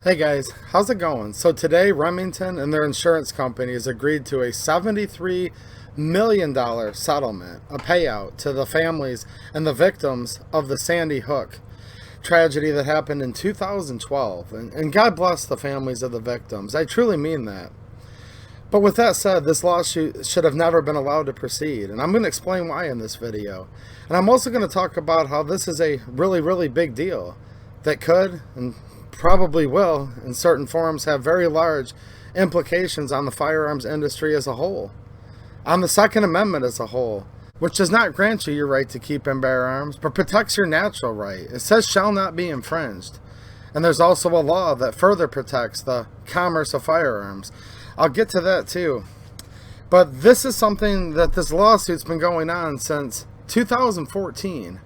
Hey guys, how's it going? So today Remington and their insurance companies agreed to a $73 million settlement, a payout to the families and the victims of the Sandy Hook tragedy that happened in 2012. And God bless the families of the victims. I truly mean that. But with that said, this lawsuit should have never been allowed to proceed. And I'm going to explain why in this video. And I'm also going to talk about how this is a really big deal that could and probably will, in certain forms, have very large implications on the firearms industry as a whole, on the Second Amendment as a whole, which does not grant you your right to keep and bear arms, but protects your natural right. It says shall not be infringed. And there's also a law that further protects the commerce of firearms. I'll get to that too. But this is something that this lawsuit's been going on since 2014.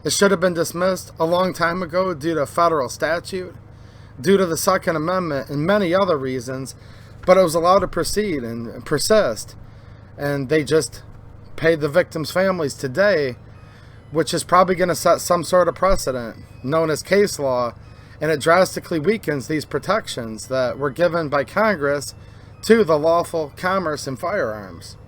It should have been dismissed a long time ago due to federal statute, due to the Second Amendment, and many other reasons, but it was allowed to proceed and persist. And they just paid the victims' families today, which is probably going to set some sort of precedent, known as case law, and it drastically weakens these protections that were given by Congress to the lawful commerce in firearms.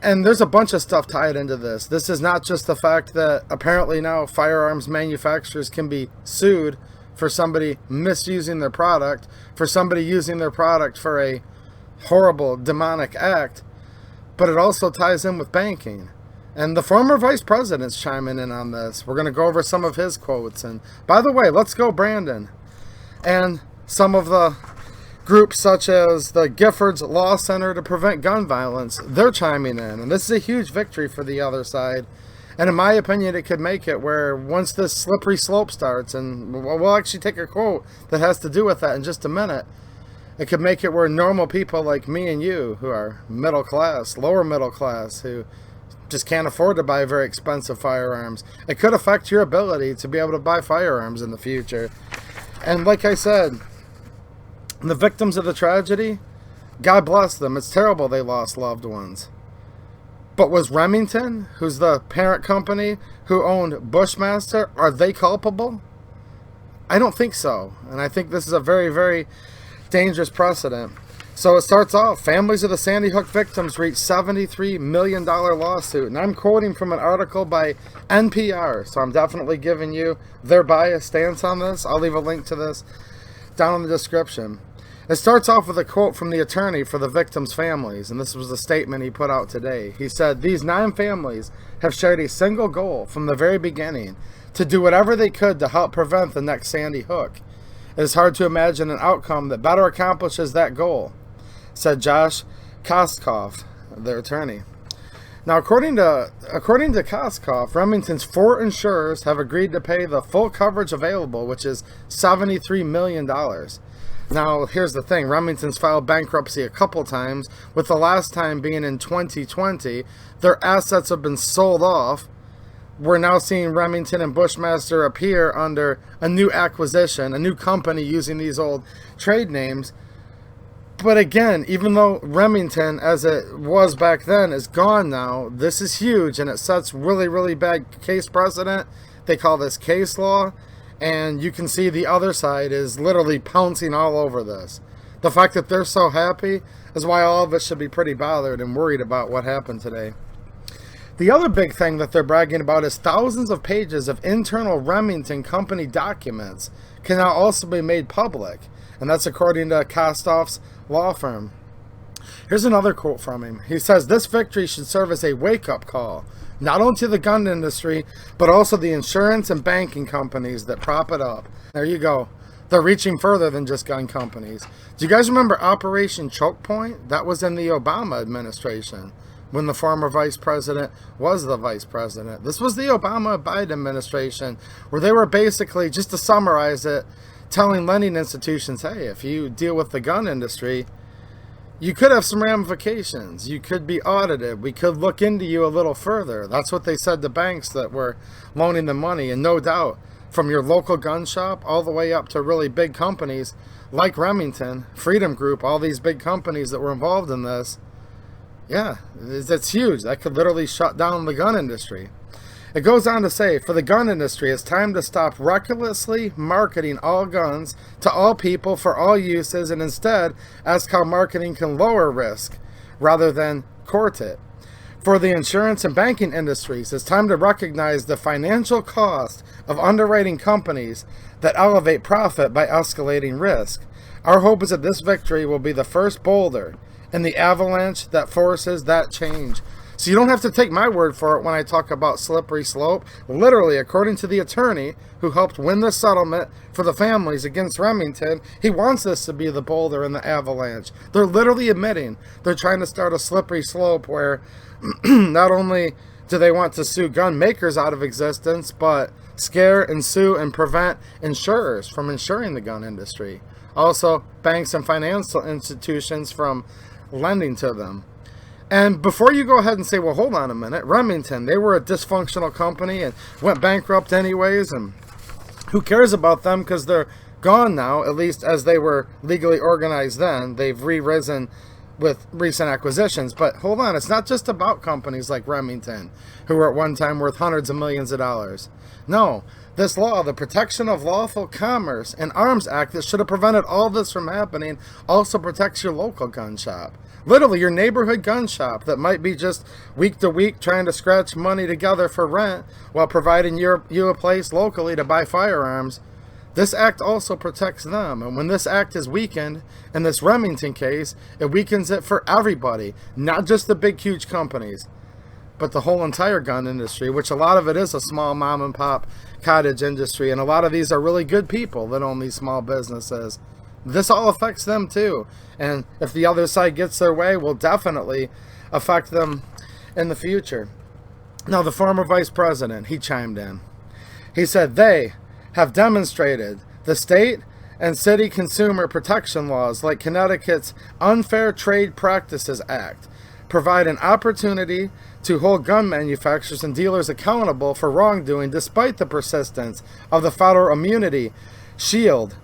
And there's a bunch of stuff tied into this. This is not just the fact that apparently now firearms manufacturers can be sued for somebody misusing their product, for somebody using their product for a horrible demonic act, but it also ties in with banking. And the former vice president's chiming in on this. We're going to go over some of his quotes. And by the way, let's go Brandon. And some of the groups such as the Giffords Law Center to Prevent Gun Violence, they're chiming in. And this is a huge victory for the other side. And in my opinion, it could make it where once this slippery slope starts, and we'll actually take a quote that has to do with that in just a minute, it could make it where normal people like me and you, who are middle class, lower middle class, who just can't afford to buy very expensive firearms, it could affect your ability to be able to buy firearms in the future. And like I said, the victims of the tragedy, God bless them. It's terrible they lost loved ones. But was Remington, who's the parent company who owned Bushmaster, are they culpable? I don't think so. And I think this is a very dangerous precedent. So it starts off, families of the Sandy Hook victims reached $73 million lawsuit. And I'm quoting from an article by NPR. So I'm definitely giving you their biased stance on this. I'll leave a link to this down in the description. It starts off with a quote from the attorney for the victims' families, and this was the statement he put out today. He said, "These 9 families have shared a single goal from the very beginning, to do whatever they could to help prevent the next Sandy Hook. It is hard to imagine an outcome that better accomplishes that goal," said Josh Koskoff, their attorney. Now, according to Koskoff, Remington's 4 insurers have agreed to pay the full coverage available, which is $73 million. Now, here's the thing. Remington's filed bankruptcy a couple times, with the last time being in 2020. Their assets have been sold off. We're now seeing Remington and Bushmaster appear under a new acquisition, a new company using these old trade names. But again, even though Remington, as it was back then, is gone now, this is huge, and it sets really bad case precedent. They call this case law. And you can see the other side is literally pouncing all over this. The fact that they're so happy is why all of us should be pretty bothered and worried about what happened today. The other big thing that they're bragging about is thousands of pages of internal Remington company documents can now also be made public. And that's according to Kostoff's law firm. Here's another quote from him. He says, "This victory should serve as a wake-up call, not only to the gun industry, but also the insurance and banking companies that prop it up." There you go. They're reaching further than just gun companies. Do you guys remember Operation Choke Point? That was in the Obama administration, when the former vice president was the vice president. This was the Obama-Biden administration, where they were basically, just to summarize it, telling lending institutions, hey, if you deal with the gun industry, you could have some ramifications. You could be audited. We could look into you a little further. That's what they said to banks that were loaning them money. And no doubt, from your local gun shop all the way up to really big companies like Remington, Freedom Group, all these big companies that were involved in this, yeah, that's huge. That could literally shut down the gun industry. It goes on to say, for the gun industry, it's time to stop recklessly marketing all guns to all people for all uses and instead ask how marketing can lower risk rather than court it. For the insurance and banking industries, it's time to recognize the financial cost of underwriting companies that elevate profit by escalating risk. Our hope is that this victory will be the first boulder in the avalanche that forces that change. So you don't have to take my word for it when I talk about slippery slope. Literally, according to the attorney who helped win the settlement for the families against Remington, he wants this to be the boulder in the avalanche. They're literally admitting they're trying to start a slippery slope where not only do they want to sue gun makers out of existence, but scare and sue and prevent insurers from insuring the gun industry. Also, banks and financial institutions from lending to them. And before you go ahead and say, well, hold on a minute, Remington, they were a dysfunctional company and went bankrupt anyways, and who cares about them because they're gone now, at least as they were legally organized then. They've re-risen with recent acquisitions. But hold on, it's not just about companies like Remington, who were at one time worth hundreds of millions of dollars. No, this law, the Protection of Lawful Commerce and Arms Act that should have prevented all this from happening, also protects your local gun shop. Literally, your neighborhood gun shop that might be just week to week trying to scratch money together for rent while providing you a place locally to buy firearms. This act also protects them. And when this act is weakened, in this Remington case, it weakens it for everybody, not just the big, huge companies, but the whole entire gun industry, which a lot of it is a small mom and pop cottage industry. And a lot of these are really good people that own these small businesses. This all affects them too. And if the other side gets their way, will definitely affect them in the future. Now, the former vice president, he chimed in. He said, they have demonstrated the state and city consumer protection laws like Connecticut's Unfair Trade Practices Act provide an opportunity to hold gun manufacturers and dealers accountable for wrongdoing despite the persistence of the federal immunity shield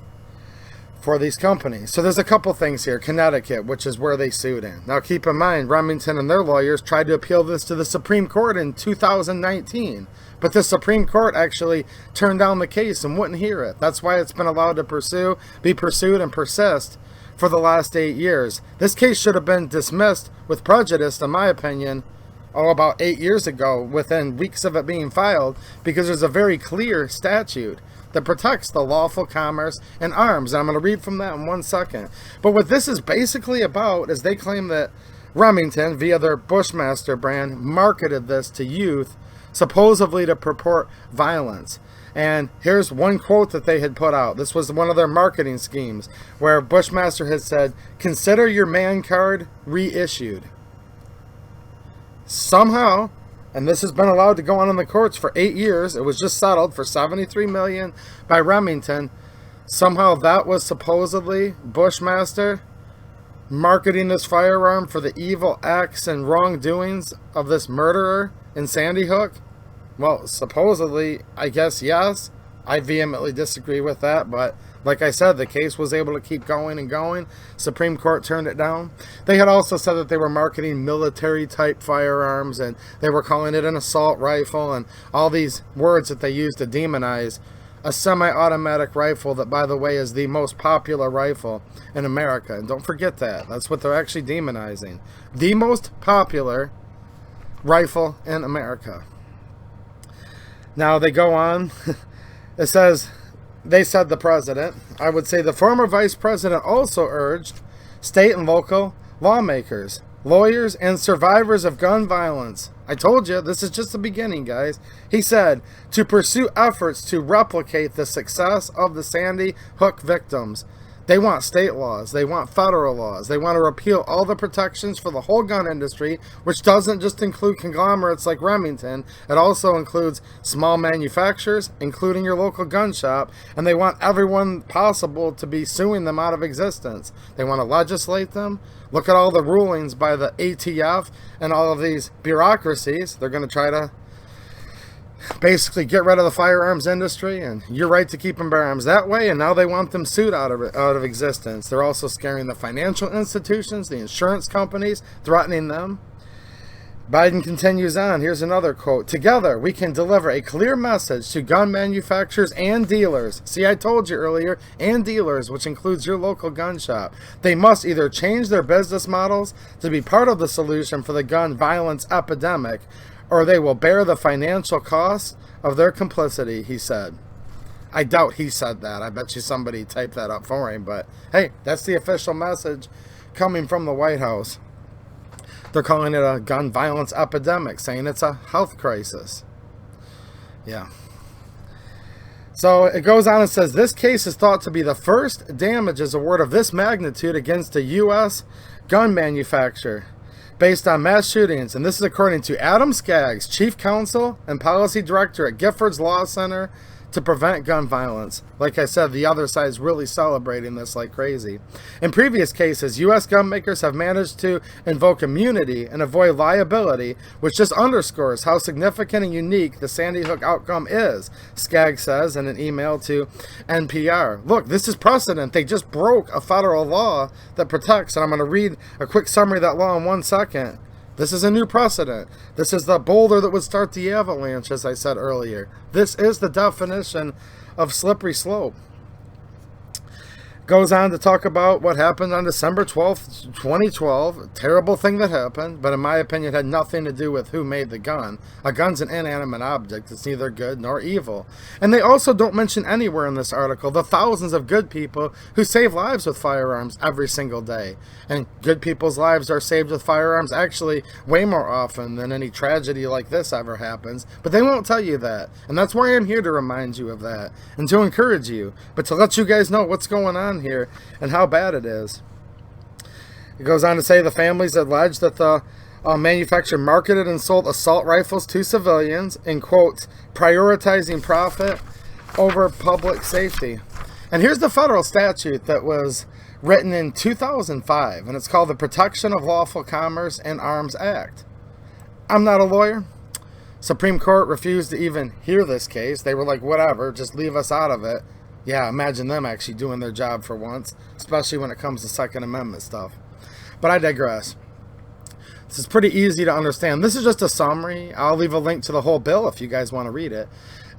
for these companies. So there's a couple things here. Connecticut, which is where they sued in. Now keep in mind, Remington and their lawyers tried to appeal this to the Supreme Court in 2019. But the Supreme Court actually turned down the case and wouldn't hear it. That's why it's been allowed to be pursued and persist for the last 8 years. This case should have been dismissed with prejudice, in my opinion, about 8 years ago, within weeks of it being filed, because there's a very clear statute that protects the lawful commerce and arms. And I'm going to read from that in 1 second. But what this is basically about is they claim that Remington, via their Bushmaster brand, marketed this to youth, supposedly to purport violence. And here's one quote that they had put out. This was one of their marketing schemes, where Bushmaster had said, "Consider your man card reissued." Somehow, and this has been allowed to go on in the courts for 8 years. It was just settled for $73 million by Remington. Somehow that was supposedly Bushmaster marketing this firearm for the evil acts and wrongdoings of this murderer in Sandy Hook. Well, supposedly, I guess yes. I vehemently disagree with that, but like I said, the case was able to keep going and going. Supreme Court turned it down. They had also said that they were marketing military-type firearms, and they were calling it an assault rifle, and all these words that they used to demonize a semi-automatic rifle that, by the way, is the most popular rifle in America. And don't forget that. That's what they're actually demonizing. The most popular rifle in America. Now, they go on. It says, they said the president, I would say the former vice president also urged state and local lawmakers, lawyers, and survivors of gun violence. I told you, this is just the beginning, guys. He said, to pursue efforts to replicate the success of the Sandy Hook victims. They want state laws. They want federal laws. They want to repeal all the protections for the whole gun industry, which doesn't just include conglomerates like Remington. It also includes small manufacturers, including your local gun shop, and they want everyone possible to be suing them out of existence. They want to legislate them. Look at all the rulings by the ATF and all of these bureaucracies. They're going to try to basically get rid of the firearms industry and your right to keep and bear arms that way, and now they want them sued out of existence. They're also scaring the financial institutions, the insurance companies, threatening them. Biden continues on. Here's another quote. Together, we can deliver a clear message to gun manufacturers and dealers. See, I told you earlier, and dealers, which includes your local gun shop. They must either change their business models to be part of the solution for the gun violence epidemic, or they will bear the financial costs of their complicity, he said. I doubt he said that. I bet you somebody typed that up for him. But hey, that's the official message coming from the White House. They're calling it a gun violence epidemic, saying it's a health crisis. Yeah. So it goes on and says, this case is thought to be the first damages award of this magnitude against a U.S. gun manufacturer based on mass shootings. And this is according to Adam Skaggs, Chief Counsel and Policy Director at Giffords Law Center to prevent gun violence. Like I said, the other side is really celebrating this like crazy. In previous cases, U.S. gun makers have managed to invoke immunity and avoid liability, which just underscores how significant and unique the Sandy Hook outcome is, Skaggs says in an email to NPR. Look, this is precedent. They just broke a federal law that protects, and I'm going to read a quick summary of that law in 1 second. This is a new precedent. This is the boulder that would start the avalanche, as I said earlier. This is the definition of slippery slope. Goes on to talk about what happened on December 12th, 2012. A terrible thing that happened, but in my opinion, it had nothing to do with who made the gun. A gun's an inanimate object. It's neither good nor evil. And they also don't mention anywhere in this article the thousands of good people who save lives with firearms every single day. And good people's lives are saved with firearms actually way more often than any tragedy like this ever happens. But they won't tell you that. And that's why I'm here to remind you of that and to encourage you, but to let you guys know what's going on here and how bad it is. It goes on to say the families allege that the manufacturer marketed and sold assault rifles to civilians in, quote, prioritizing profit over public safety. And here's the federal statute that was written in 2005, and it's called the Protection of Lawful Commerce and Arms Act. I'm not a lawyer. Supreme Court refused to even hear this case. They were like, whatever, just leave us out of it. Yeah, imagine them actually doing their job for once, especially when it comes to Second Amendment stuff. But I digress. This is pretty easy to understand. This is just a summary. I'll leave a link to the whole bill if you guys want to read it.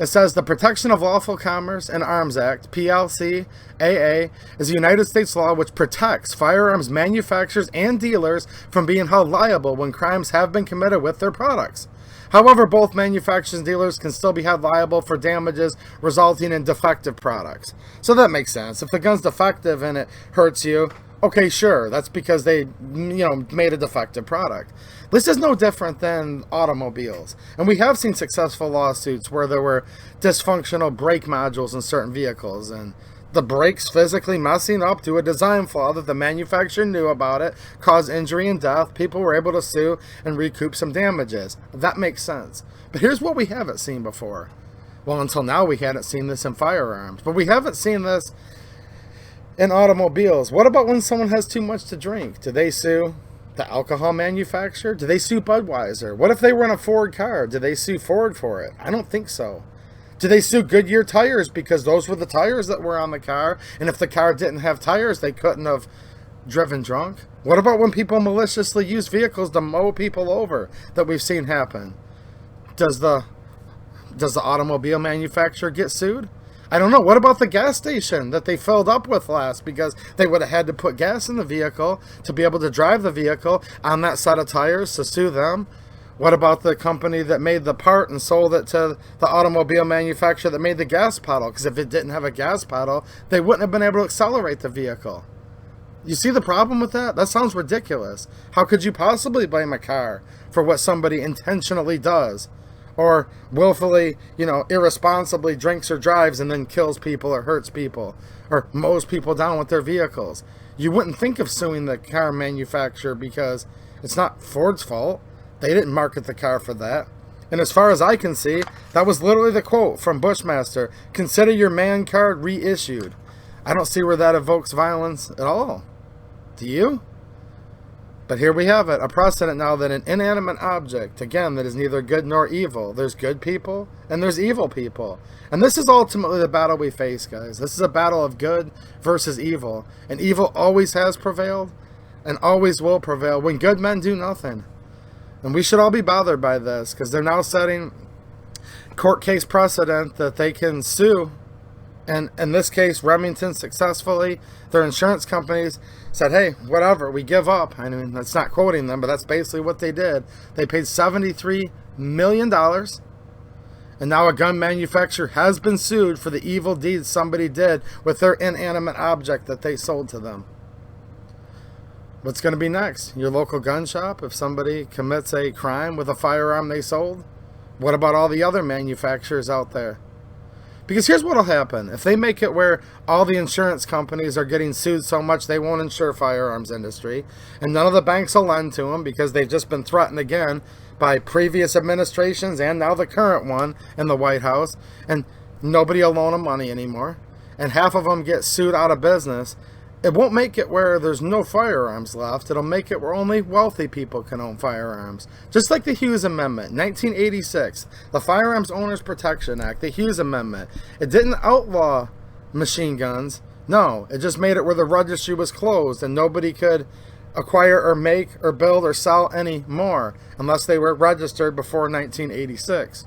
It says the Protection of Lawful Commerce and Arms Act, PLCAA, is a United States law which protects firearms manufacturers and dealers from being held liable when crimes have been committed with their products. However, both manufacturers and dealers can still be held liable for damages resulting in defective products. So that makes sense. If the gun's defective and it hurts you, okay, sure, that's because they, made a defective product. This is no different than automobiles. And we have seen successful lawsuits where there were dysfunctional brake modules in certain vehicles, and the brakes physically messing up to a design flaw that the manufacturer knew about it, caused injury and death. People were able to sue and recoup some damages. That makes sense. But here's what we haven't seen before. Well, until now we hadn't seen this in firearms, but we haven't seen this in automobiles. What about when someone has too much to drink? Do they sue the alcohol manufacturer? Do they sue Budweiser? What if they were in a Ford car? Do they sue Ford for it? I don't think so. Do they sue Goodyear tires because those were the tires that were on the car, and if the car didn't have tires, they couldn't have driven drunk? What about when people maliciously use vehicles to mow people over that we've seen happen? Does the automobile manufacturer get sued? I don't know. What about the gas station that they filled up with last because they would have had to put gas in the vehicle to be able to drive the vehicle on that set of tires, to sue them? What about the company that made the part and sold it to the automobile manufacturer that made the gas pedal? Because if it didn't have a gas pedal, they wouldn't have been able to accelerate the vehicle. You see the problem with that? That sounds ridiculous. How could you possibly blame a car for what somebody intentionally does? Or willfully, irresponsibly drinks or drives and then kills people or hurts people or mows people down with their vehicles? You wouldn't think of suing the car manufacturer because it's not Ford's fault. They didn't market the car for that. And as far as I can see, that was literally the quote from Bushmaster. Consider your man card reissued. I don't see where that evokes violence at all. Do you? But here we have it, a precedent now that an inanimate object, again, that is neither good nor evil. There's good people and there's evil people. And this is ultimately the battle we face, guys. This is a battle of good versus evil. And evil always has prevailed and always will prevail when good men do nothing. And we should all be bothered by this, because they're now setting court case precedent that they can sue. And in this case, Remington successfully, their insurance companies said, hey, whatever, we give up. I mean, that's not quoting them, but that's basically what they did. They paid $73 million. And now a gun manufacturer has been sued for the evil deeds somebody did with their inanimate object that they sold to them. What's going to be next? Your local gun shop, if somebody commits a crime with a firearm they sold? What about all the other manufacturers out there? Because here's what will happen. If they make it where all the insurance companies are getting sued so much they won't insure firearms industry, and none of the banks will lend to them because they've just been threatened again by previous administrations and now the current one in the White House, and nobody will loan them money anymore, and half of them get sued out of business, it won't make it where there's no firearms left. It'll make it where only wealthy people can own firearms. Just like the Hughes Amendment, 1986, the Firearms Owners Protection Act, the Hughes Amendment. It didn't outlaw machine guns. No, it just made it where the registry was closed and nobody could acquire or make or build or sell any more unless they were registered before 1986.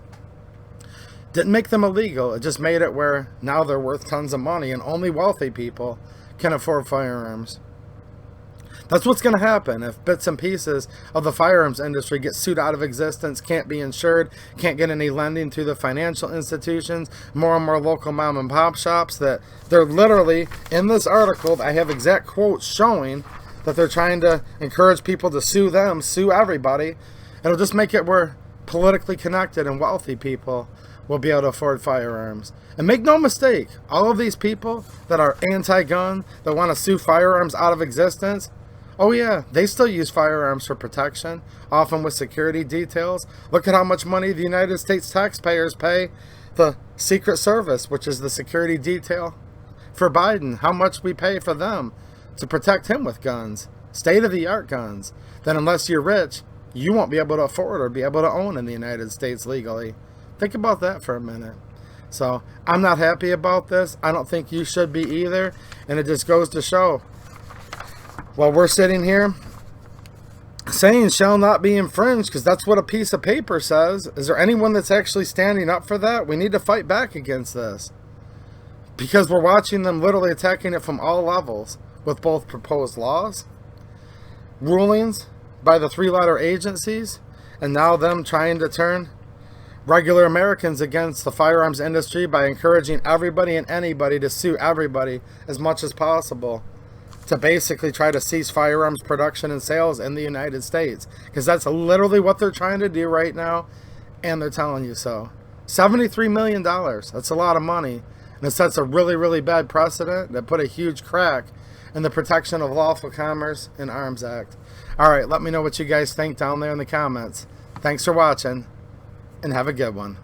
Didn't make them illegal. It just made it where now they're worth tons of money and only wealthy people can afford firearms. That's what's going to happen if bits and pieces of the firearms industry get sued out of existence, can't be insured, can't get any lending through the financial institutions, more and more local mom and pop shops that they're literally, in this article, I have exact quotes showing that they're trying to encourage people to sue them, sue everybody. It'll just make it where politically connected and wealthy people will be able to afford firearms. And make no mistake, all of these people that are anti-gun, that want to sue firearms out of existence, oh yeah, they still use firearms for protection, often with security details. Look at how much money the United States taxpayers pay the Secret Service, which is the security detail for Biden, how much we pay for them to protect him with guns, state-of-the-art guns, that unless you're rich, you won't be able to afford or be able to own in the United States legally. Think about that for a minute. So I'm not happy about this. I don't think you should be either. And it just goes to show, while we're sitting here saying shall not be infringed, because that's what a piece of paper says, is there anyone that's actually standing up for that? We need to fight back against this, because we're watching them literally attacking it from all levels with both proposed laws, rulings by the three-letter agencies, and now them trying to turn regular Americans against the firearms industry by encouraging everybody and anybody to sue everybody as much as possible to basically try to cease firearms production and sales in the United States. Because that's literally what they're trying to do right now, and they're telling you so. $73 million, that's a lot of money, and it sets a really, really bad precedent that put a huge crack in the Protection of Lawful Commerce and Arms Act. Alright, let me know what you guys think down there in the comments. Thanks for watching, and have a good one.